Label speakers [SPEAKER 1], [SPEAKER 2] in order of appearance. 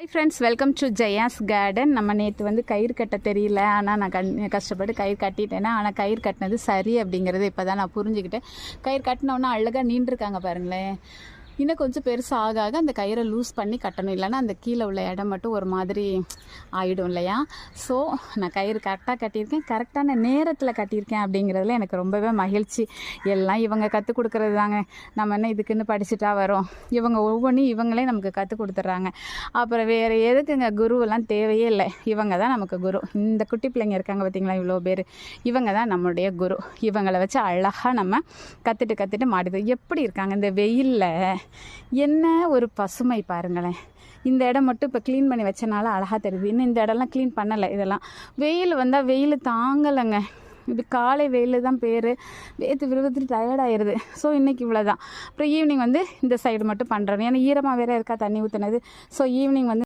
[SPEAKER 1] Hi friends, welcome to Jaya's garden. நம்ம நேற்று வந்து கயிறு கட்ட தெரியல, ஆனால் நான் கஷ்டப்பட்டு கயிறு கட்டிட்டேன்னா, ஆனால் கயிறு கட்டினது சரி அப்படிங்கிறது இப்போ தான் நான் புரிஞ்சுக்கிட்டேன். கயிறு கட்டினோன்னா அழகாக நீண்டிருக்காங்க பாருங்களேன். இன்னும் கொஞ்சம் பெருசாக ஆக ஆக அந்த கயிறை லூஸ் பண்ணி கட்டணும், இல்லைன்னா அந்த கீழே உள்ள இடம் மட்டும் ஒரு மாதிரி ஆகிடும் இல்லையா. ஸோ நான் கயிறு கரெக்டாக கட்டியிருக்கேன், கரெக்டான நேரத்தில் கட்டியிருக்கேன் அப்படிங்கிறதுல எனக்கு ரொம்பவே மகிழ்ச்சி. எல்லாம் இவங்க கற்றுக் கொடுக்குறது தாங்க. நம்ம என்ன இதுக்குன்னு படிச்சுட்டா வரோம், இவங்க ஒவ்வொன்றும் இவங்களே நமக்கு கற்றுக் கொடுத்துட்றாங்க. அப்புறம் வேறு எதுக்குங்க குருவெல்லாம் தேவையே இல்லை, இவங்க தான் நமக்கு குரு. இந்த குட்டி பிள்ளைங்க இருக்காங்க பார்த்திங்களா, இவ்வளோ பேர், இவங்க தான் நம்மளுடைய குரு. இவங்களை வச்சு அழகாக நம்ம கற்றுட்டு மாடுது. எப்படி இருக்காங்க இந்த வெயிலில், என்ன ஒரு பசுமை பாருங்களேன். இந்த இடம் மட்டும் இப்போ க்ளீன் பண்ணி வச்சனால அழகாக தெரியுது. இன்னும் இந்த இடம்லாம் க்ளீன் பண்ணலை. இதெல்லாம் வெயில் வந்தால் வெயில் தாங்கலைங்க. இது காலை வெயில் தான் பேர். வேர்த்து விழுவத்துட்டு டயர்டாகிடுது. ஸோ இன்றைக்கி இவ்வளோ தான். அப்புறம் ஈவினிங் வந்து இந்த சைடு மட்டும் பண்ணுறேன், ஏன்னா ஈரமாக வேறு இருக்கா தண்ணி ஊற்றுனது. ஸோ ஈவினிங் வந்து